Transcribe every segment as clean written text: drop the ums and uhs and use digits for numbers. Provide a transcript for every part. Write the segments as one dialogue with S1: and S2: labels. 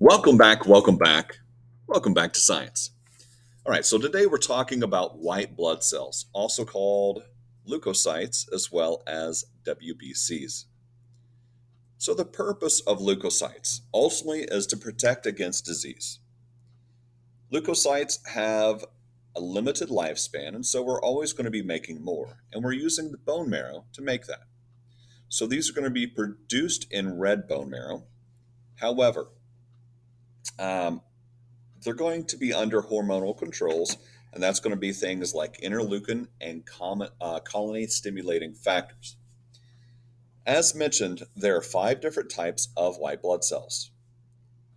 S1: Welcome back, welcome back, welcome back to science. All right, so today we're talking about white blood cells, also called leukocytes as well as WBCs. So, the purpose of leukocytes ultimately is to protect against disease. Leukocytes have a limited lifespan, and so we're always going to be making more, and we're using the bone marrow to make that. So, these are going to be produced in red bone marrow. However, um, they're going to be under hormonal controls, and that's going to be things like interleukin and colony stimulating factors. As mentioned, there are five different types of white blood cells.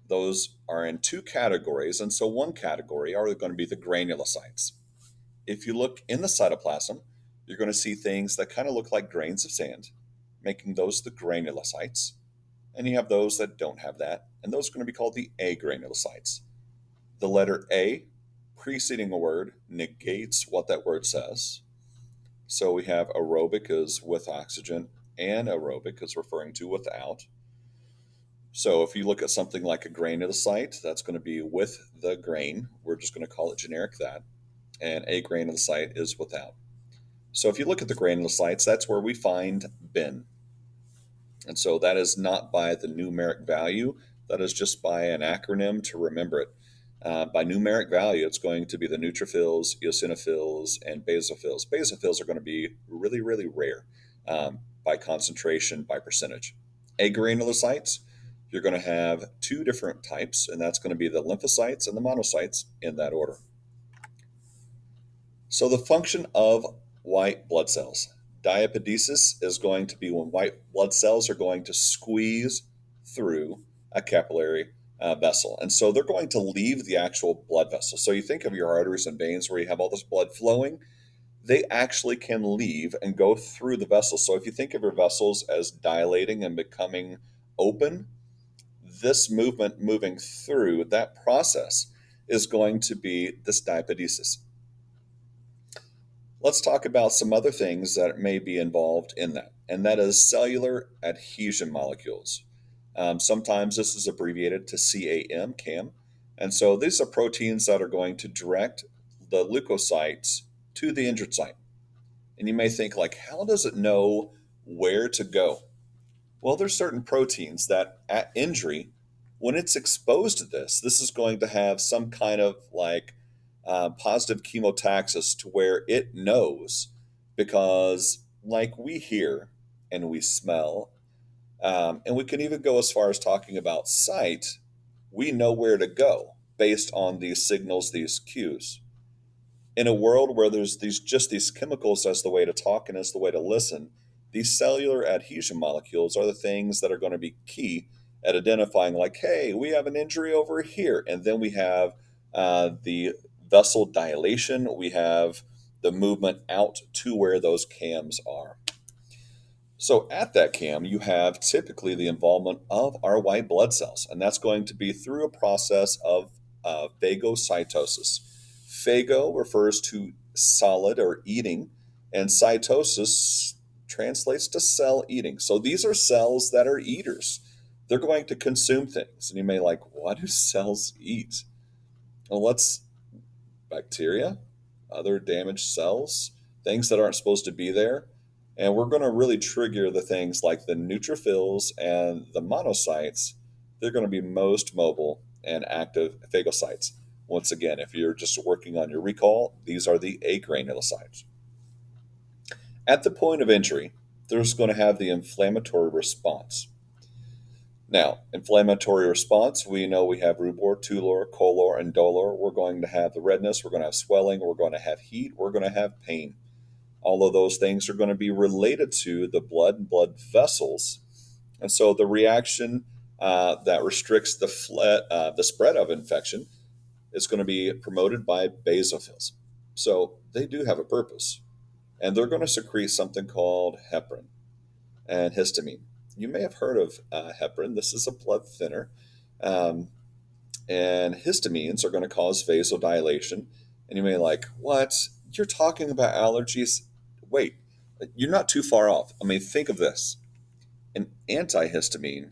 S1: Those are in two categories, and so one category are going to be the granulocytes. If you look in the cytoplasm, you're going to see things that kind of look like grains of sand, making those the granulocytes. And you have those that don't have that, and those are going to be called the agranulocytes. The letter A preceding a word negates what that word says. So we have aerobic is with oxygen, and aerobic is referring to without. So if you look at something like a granulocyte, that's going to be with the grain. We're just going to call it generic that. And a granulocyte is without. So if you look at the granulocytes, that's where we find bin. And so that is not by the numeric value, that is just by an acronym to remember it. By numeric value, it's going to be the neutrophils, eosinophils, and basophils. Basophils are going to be really, really rare by concentration, by percentage. Agranulocytes, you're going to have two different types, and that's going to be the lymphocytes and the monocytes in that order. So the function of white blood cells. Diapedesis is going to be when white blood cells are going to squeeze through a capillary vessel. And so they're going to leave the actual blood vessel. So you think of your arteries and veins where you have all this blood flowing, they actually can leave and go through the vessel. So if you think of your vessels as dilating and becoming open, this movement moving through that process is going to be this diapedesis. Let's talk about some other things that may be involved in that, and that is cellular adhesion molecules. Sometimes this is abbreviated to CAM. And so these are proteins that are going to direct the leukocytes to the injured site. And you may think, like, how does it know where to go? Well, there's certain proteins that at injury, when it's exposed to this is going to have some kind of like positive chemotaxis to where it knows, because like we hear and we smell, and we can even go as far as talking about sight, we know where to go based on these signals, these cues. In a world where there's these chemicals as the way to talk and as the way to listen, these cellular adhesion molecules are the things that are going to be key at identifying, like, hey, we have an injury over here, and then we have the vessel dilation, we have the movement out to where those cams are. So at that cam, you have typically the involvement of our white blood cells, and that's going to be through a process of phagocytosis. Phago refers to solid or eating, and cytosis translates to cell eating. So these are cells that are eaters. They're going to consume things. And you may like, what do cells eat? Well, let's bacteria, other damaged cells, things that aren't supposed to be there. And we're going to really trigger the things like the neutrophils and the monocytes. They're going to be most mobile and active phagocytes. Once again, if you're just working on your recall, these are the agranulocytes. At the point of injury, there's going to have the inflammatory response. Now, inflammatory response, we know we have rubor, tulor, color, and dolor. We're going to have the redness, we're going to have swelling, we're going to have heat, we're going to have pain. All of those things are going to be related to the blood and blood vessels. And so the reaction that restricts the spread of infection is going to be promoted by basophils. So they do have a purpose. And they're going to secrete something called heparin and histamine. You may have heard of heparin. This is a blood thinner. Um, and histamines are going to cause vasodilation. And you may be like, what? You're talking about allergies? Wait, you're not too far off. I mean, think of this. An antihistamine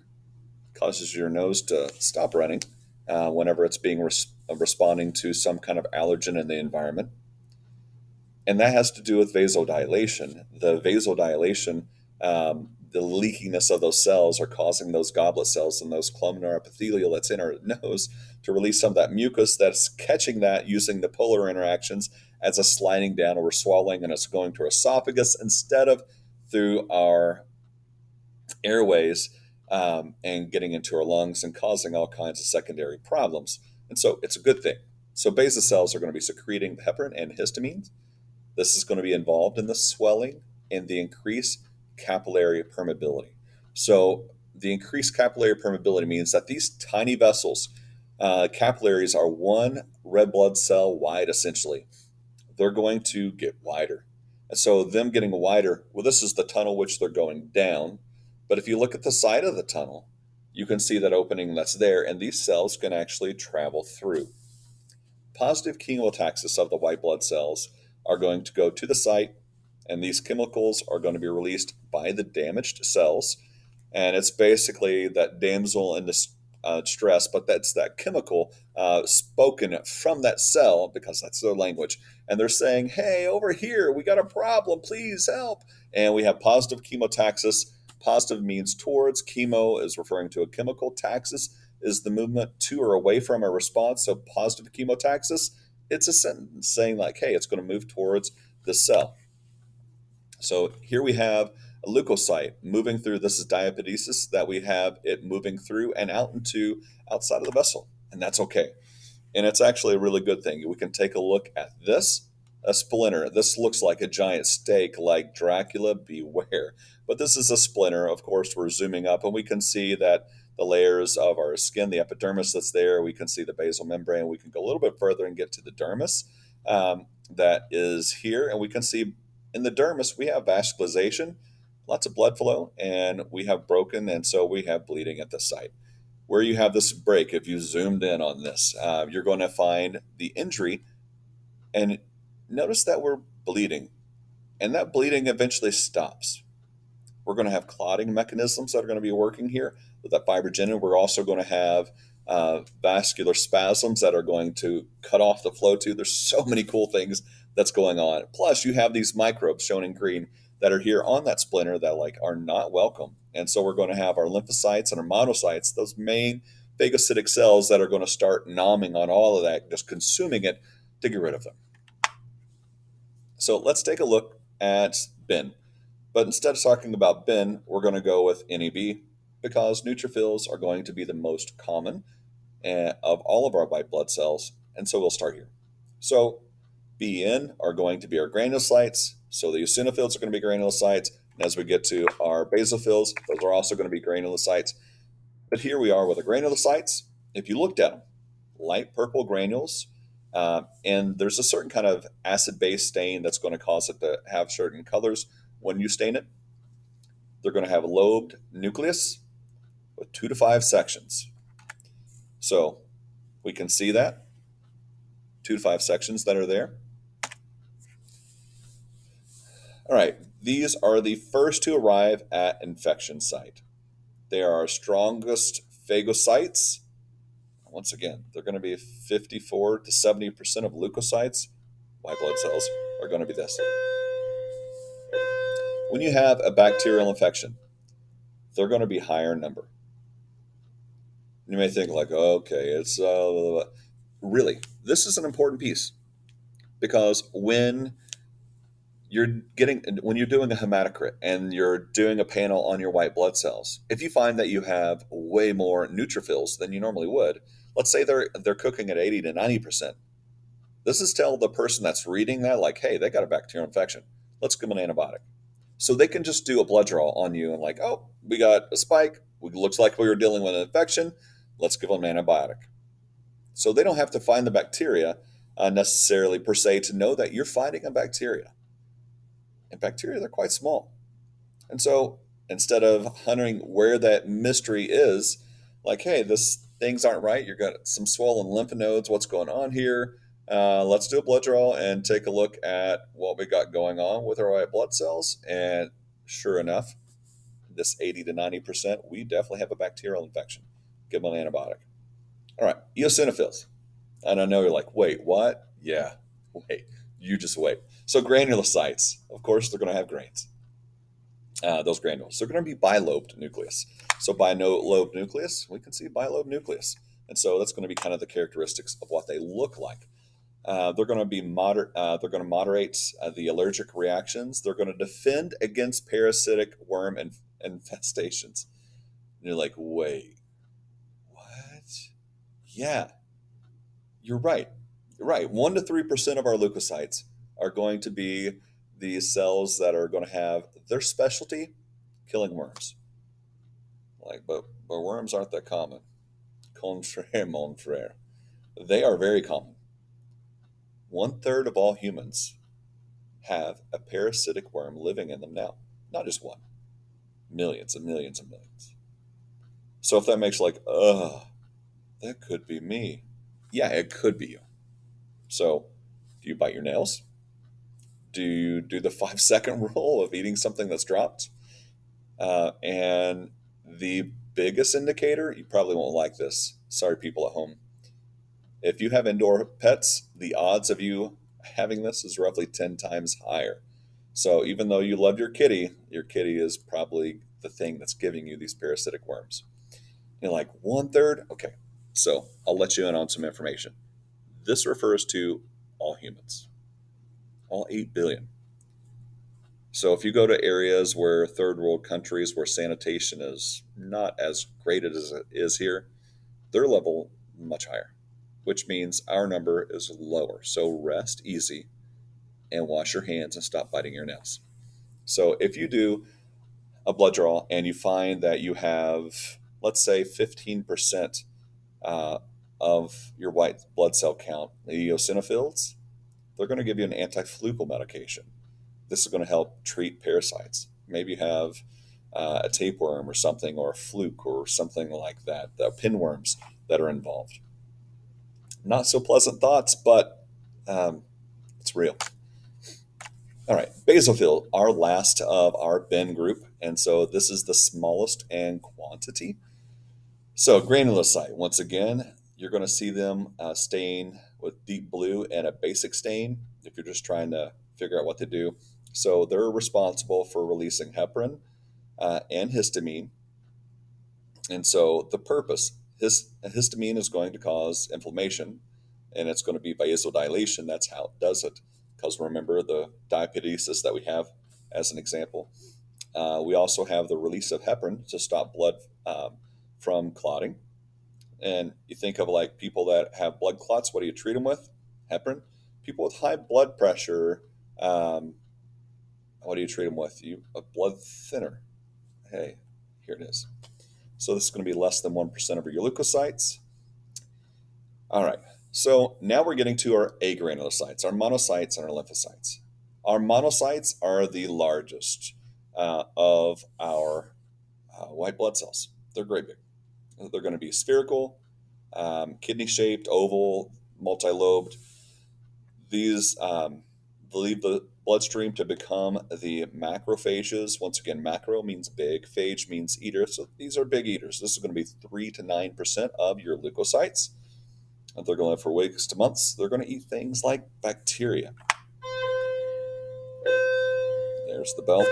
S1: causes your nose to stop running, whenever it's being responding to some kind of allergen in the environment. And that has to do with vasodilation. The vasodilation, the leakiness of those cells are causing those goblet cells and those columnar epithelial that's in our nose to release some of that mucus that's catching that using the polar interactions as a sliding down or swallowing, and it's going to our esophagus instead of through our airways, and getting into our lungs and causing all kinds of secondary problems. And so it's a good thing. So beta cells are going to be secreting heparin and histamine. This is going to be involved in the swelling and the increased capillary permeability. So the increased capillary permeability means that these tiny vessels, capillaries are one red blood cell wide essentially. They're going to get wider. And so them getting wider, well, this is the tunnel which they're going down. But if you look at the side of the tunnel, you can see that opening that's there, and these cells can actually travel through. Positive chemotaxis of the white blood cells are going to go to the site, and these chemicals are going to be released by the damaged cells. And it's basically that damsel in distress, but that's that chemical spoken from that cell because that's their language. And they're saying, hey, over here, we got a problem, please help. And we have positive chemotaxis. Positive means towards, chemo is referring to a chemical, taxis is the movement to or away from a response. So positive chemotaxis, it's a sentence saying like, hey, it's going to move towards the cell. So here we have a leukocyte moving through. This is diapedesis, that we have it moving through and out into outside of the vessel, and that's okay. And it's actually a really good thing. We can take a look at this, a splinter. This looks like a giant steak, like Dracula, beware. But this is a splinter. Of course, we're zooming up, and we can see that the layers of our skin, the epidermis that's there, we can see the basal membrane. We can go a little bit further and get to the dermis, that is here, and we can see in the dermis we have vascularization, lots of blood flow, and we have broken, and so we have bleeding at the site. Where you have this break, if you zoomed in on this, you're going to find the injury, and notice that we're bleeding, and that bleeding eventually stops. We're going to have clotting mechanisms that are going to be working here with that fibrogenin. We're also going to have vascular spasms that are going to cut off the flow too. There's so many cool things that's going on. Plus, you have these microbes shown in green that are here on that splinter that like are not welcome. And so we're going to have our lymphocytes and our monocytes, those main phagocytic cells that are going to start nomming on all of that, just consuming it to get rid of them. So let's take a look at bin. But instead of talking about bin, we're going to go with NEB because neutrophils are going to be the most common of all of our white blood cells. And so we'll start here. So BN are going to be our granulocytes. So the eosinophils are going to be granulocytes. And as we get to our basophils, those are also going to be granulocytes. But here we are with the granulocytes. If you looked at them, light purple granules, and there's a certain kind of acid-base stain that's going to cause it to have certain colors when you stain it. They're going to have a lobed nucleus with 2 to 5 sections. So we can see that 2 to 5 sections that are there. All right, these are the first to arrive at infection site. They are our strongest phagocytes. Once again, they're going to be 54 to 70% of leukocytes, white blood cells, are going to be this. When you have a bacterial infection, they're going to be higher in number. You may think like, okay, it's really, this is an important piece because when you're doing a hematocrit and you're doing a panel on your white blood cells, if you find that you have way more neutrophils than you normally would, let's say they're cooking at 80 to 90%. This is tell the person that's reading that like, hey, they got a bacterial infection. Let's give them an antibiotic. So they can just do a blood draw on you and like, oh, we got a spike. It looks like we were dealing with an infection. Let's give them an antibiotic. So they don't have to find the bacteria necessarily per se to know that you're fighting a bacteria. And bacteria, they're quite small. And so instead of wondering where that mystery is, like, hey, this things aren't right. You've got some swollen lymph nodes. What's going on here? Let's do a blood draw and take a look at what we got going on with our white blood cells. And sure enough, this 80 to 90%, we definitely have a bacterial infection. Give them an antibiotic. All right, eosinophils. And I know you're like, wait, what? Yeah, wait, you just wait. So granulocytes, of course, they're going to have grains. Those granules. They're going to be bilobed nucleus. So bilobed nucleus, we can see bilobed nucleus. And so that's going to be kind of the characteristics of what they look like. They're going to be they're going to moderate the allergic reactions. They're going to defend against parasitic worm infestations. And you're like, wait, what? Yeah, you're right. You're right. 1 to 3% of our leukocytes are going to be the cells that are going to have their specialty killing worms. Like, but worms aren't that common. Contraire, mon frere. They are very common. 1/3 of all humans have a parasitic worm living in them now. Not just one, millions and millions and millions. So if that makes like, that could be me. Yeah, it could be you. So do you bite your nails? Do you do the 5 second rule of eating something that's dropped? And the biggest indicator, you probably won't like this. Sorry, people at home. If you have indoor pets, the odds of you having this is roughly 10 times higher. So even though you love your kitty is probably the thing that's giving you these parasitic worms. You're like 1/3? Okay. So I'll let you in on some information. This refers to all humans, all 8 billion. So if you go to areas where third world countries where sanitation is not as great as it is here, their level much higher, which means our number is lower. So rest easy and wash your hands and stop biting your nails. So if you do a blood draw and you find that you have, let's say, 15% uh, of your white blood cell count, the eosinophils, they're going to give you an anti-flucal medication. This is going to help treat parasites. Maybe you have a tapeworm or something, or a fluke or something like that, the pinworms that are involved. Not so pleasant thoughts, but um, it's real. All right, basophil, our last of our bin group, and so this is the smallest in quantity. So granulocyte, once again, you're going to see them stain with deep blue and a basic stain if you're just trying to figure out what to do. So they're responsible for releasing heparin and histamine. And so the purpose, histamine is going to cause inflammation, and it's going to be vasodilation. That's how it does it. Because remember the diapedesis that we have as an example. We also have the release of heparin to stop blood from clotting. And you think of like people that have blood clots, what do you treat them with? Heparin. People with high blood pressure, um, what do you treat them with? You a blood thinner. Hey, here it is. So this is going to be less than 1% of your leukocytes. All right. So now we're getting to our agranulocytes, our monocytes, and our lymphocytes. Our monocytes are the largest of our white blood cells. They're great big. They're going to be spherical, kidney shaped, oval, multi lobed. These leave the bloodstream to become the macrophages. Once again, macro means big, phage means eater. So these are big eaters. This is going to be 3 to 9% of your leukocytes. If they're going to live for weeks to months, they're going to eat things like bacteria. There's the bell.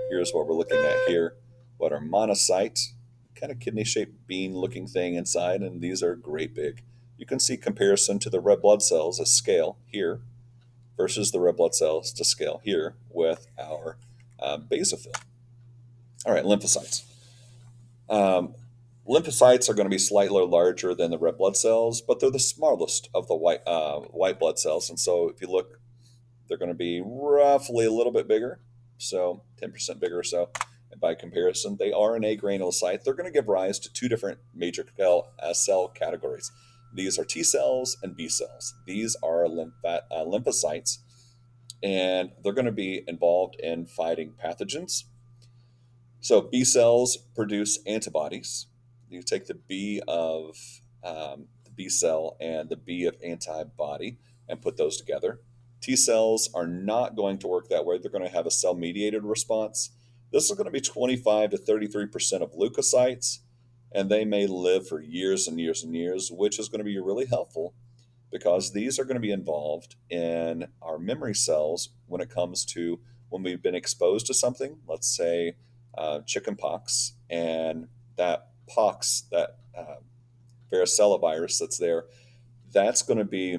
S1: Here's what we're looking at here. What are monocytes? Kind of kidney shaped bean looking thing inside, and these are great big. You can see comparison to the red blood cells, a scale here versus the red blood cells to scale here with our basophil. All right, lymphocytes. Um, lymphocytes are going to be slightly larger than the red blood cells, but they're the smallest of the white blood cells. And so if you look, they're going to be roughly a little bit bigger, so 10% bigger or so. And by comparison, they are an agranulocyte. They're going to give rise to two different major cell categories. These are T cells and B cells. These are lymphocytes, and they're going to be involved in fighting pathogens. So B cells produce antibodies. You take the B of the B cell and the B of antibody and put those together. T cells are not going to work that way. They're going to have a cell mediated response. This is going to be 25 to 33% of leukocytes and they may live for years and years and years, which is going to be really helpful because these are going to be involved in our memory cells when it comes to when we've been exposed to something, let's say chicken pox, and that pox, that varicella virus that's there, that's going to be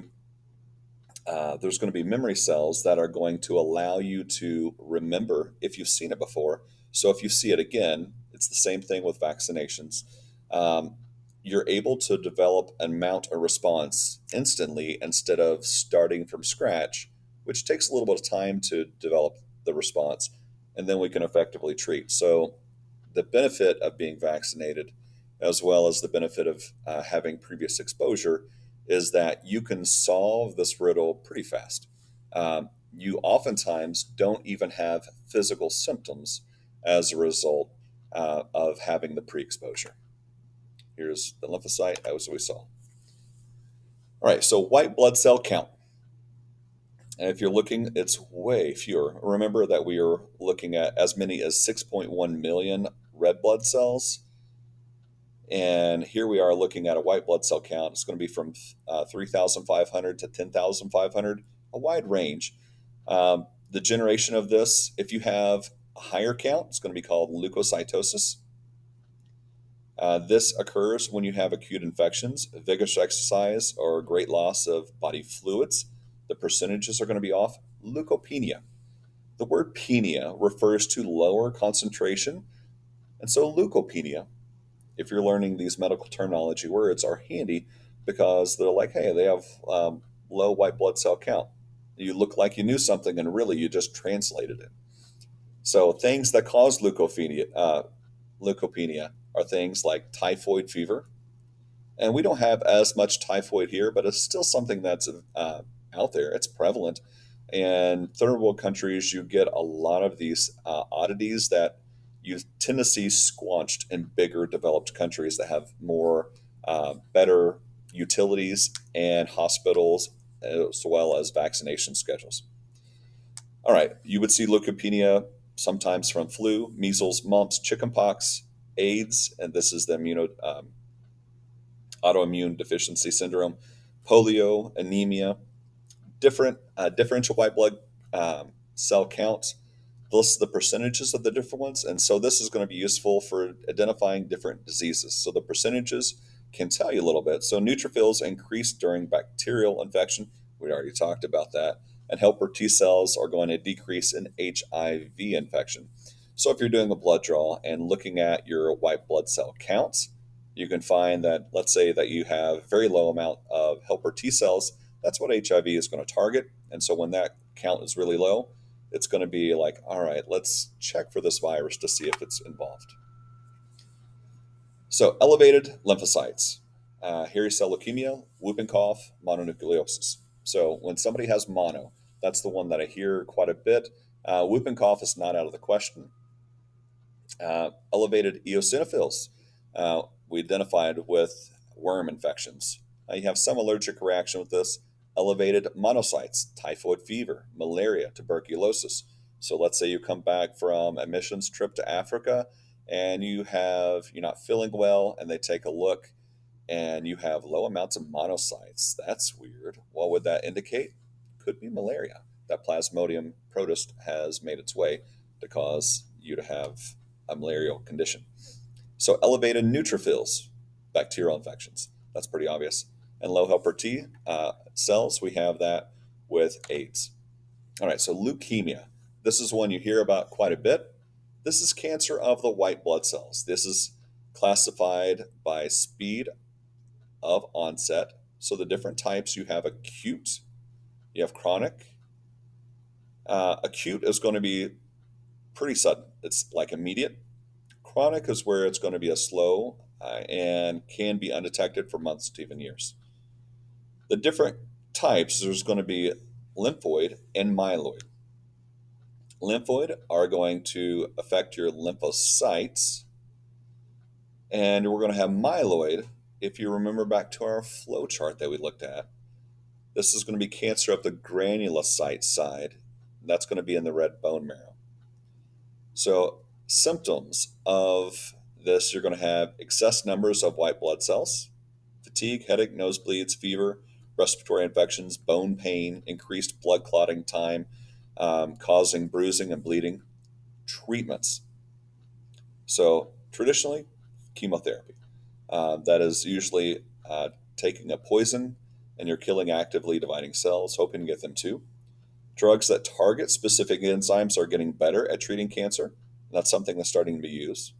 S1: there's going to be memory cells that are going to allow you to remember if you've seen it before. So if you see it again, it's the same thing with vaccinations. Um, you're able to develop and mount a response instantly instead of starting from scratch, which takes a little bit of time to develop the response, and then we can effectively treat. So the benefit of being vaccinated, as well as the benefit of having previous exposure, is that you can solve this riddle pretty fast. You oftentimes don't even have physical symptoms as a result of having the pre exposure. Here's the lymphocyte, as we saw. All right, so white blood cell count. And if you're looking, it's way fewer. Remember that we are looking at as many as 6.1 million red blood cells. And here we are looking at a white blood cell count. It's going to be from 3,500 to 10,500, a wide range. The generation of this, if you have a higher count, it's going to be called leukocytosis. This occurs when you have acute infections, vigorous exercise, or great loss of body fluids. The percentages are going to be off. Leukopenia. The word penia refers to lower concentration, and so leukopenia, if you're learning these medical terminology words, are handy because they're like, hey, they have low white blood cell count. You look like you knew something, and really you just translated it. So things that cause leukopenia are things like typhoid fever, and we don't have as much typhoid here, but it's still something that's out there. It's prevalent. And third world countries, you get a lot of these oddities that you tend to see squanched in bigger developed countries that have more better utilities and hospitals, as well as vaccination schedules. All right, you would see leukopenia sometimes from flu, measles, mumps, chickenpox, AIDS, and this is the autoimmune deficiency syndrome, polio, anemia, different differential white blood cell counts. Those are the percentages of the different ones, and so this is going to be useful for identifying different diseases. So the percentages can tell you a little bit. So neutrophils increase during bacterial infection. We already talked about that. And helper T cells are going to decrease in HIV infection. So if you're doing a blood draw and looking at your white blood cell counts, you can find that, let's say that you have very low amount of helper T cells. That's what HIV is going to target. And so when that count is really low, it's going to be like, all right, let's check for this virus to see if it's involved. So elevated lymphocytes, hairy cell leukemia, whooping cough, mononucleosis. So when somebody has mono, that's the one that I hear quite a bit. Whooping cough is not out of the question. Elevated eosinophils, we identified with worm infections. You have some allergic reaction with this. Elevated monocytes, typhoid fever, malaria, tuberculosis. So let's say you come back from a missions trip to Africa and you're not feeling well, and they take a look and you have low amounts of monocytes. That's weird. What would that indicate? Could be malaria. That Plasmodium protist has made its way to cause you to have a malarial condition. So elevated neutrophils, bacterial infections. That's pretty obvious. And low helper T cells, we have that with AIDS. All right, so leukemia. This is one you hear about quite a bit. This is cancer of the white blood cells. This is classified by speed of onset. So the different types, you have acute, you have chronic. Acute is going to be pretty sudden. It's like immediate. Chronic is where it's going to be a slow and can be undetected for months to even years. The different types, there's going to be lymphoid and myeloid. Lymphoid are going to affect your lymphocytes, and we're going to have myeloid. If you remember back to our flow chart that we looked at, this is going to be cancer of the granulocyte side. That's going to be in the red bone marrow. So symptoms of this, you're going to have excess numbers of white blood cells, fatigue, headache, nosebleeds, fever, respiratory infections, bone pain, increased blood clotting time, causing bruising and bleeding. Treatments. So, traditionally, chemotherapy. That is usually taking a poison and you're killing actively dividing cells, hoping to get them too. Drugs that target specific enzymes are getting better at treating cancer. That's something that's starting to be used.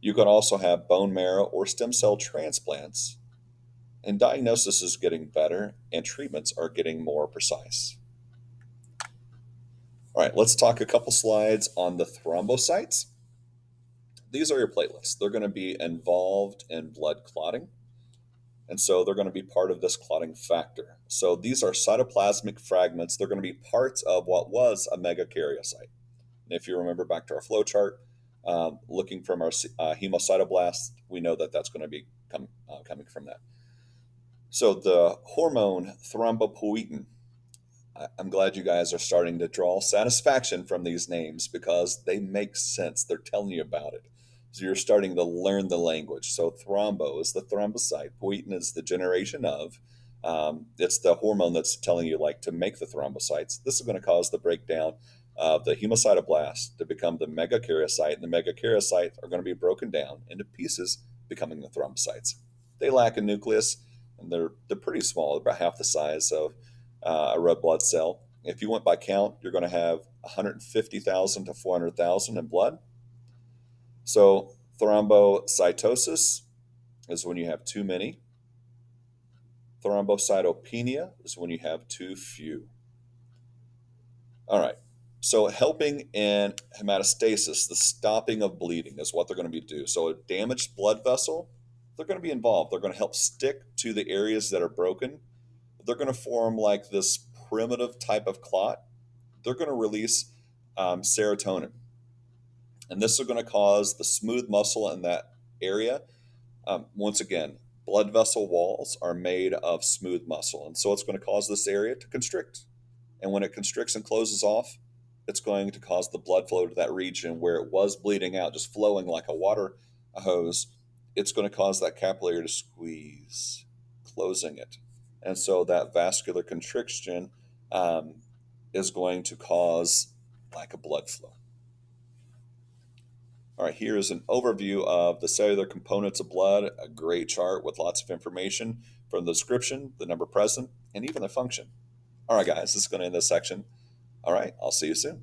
S1: You can also have bone marrow or stem cell transplants, and diagnosis is getting better, and treatments are getting more precise. All right, let's talk a couple slides on the thrombocytes. These are your platelets. They're going to be involved in blood clotting, and so they're going to be part of this clotting factor. So these are cytoplasmic fragments. They're going to be parts of what was a megakaryocyte. And if you remember back to our flow chart, looking from our hemocytoblast, we know that that's going to be coming from that. So the hormone thrombopoietin, I'm glad you guys are starting to draw satisfaction from these names because they make sense. They're telling you about it. So you're starting to learn the language. So thrombo is the thrombocyte. Poietin is the generation of. It's the hormone that's telling you like to make the thrombocytes. This is going to cause the breakdown of the hemocytoblast to become the megakaryocyte, and the megakaryocytes are going to be broken down into pieces, becoming the thrombocytes. They lack a nucleus, and they're pretty small, about half the size of a red blood cell. If you went by count, you're going to have 150,000 to 400,000 in blood. So thrombocytosis is when you have too many. Thrombocytopenia is when you have too few. All right. So helping in hematostasis, the stopping of bleeding is what they're going to be do. So a damaged blood vessel, they're going to be involved. They're going to help stick to the areas that are broken. They're going to form like this primitive type of clot. They're going to release serotonin. And this is going to cause the smooth muscle in that area. Once again, blood vessel walls are made of smooth muscle. And so it's going to cause this area to constrict. And when it constricts and closes off, it's going to cause the blood flow to that region where it was bleeding out, just flowing like a water hose. It's going to cause that capillary to squeeze, closing it. And so that vascular constriction is going to cause lack of blood flow. All right, here is an overview of the cellular components of blood, a great chart with lots of information from the description, the number present, and even the function. All right, guys, this is going to end this section. All right, I'll see you soon.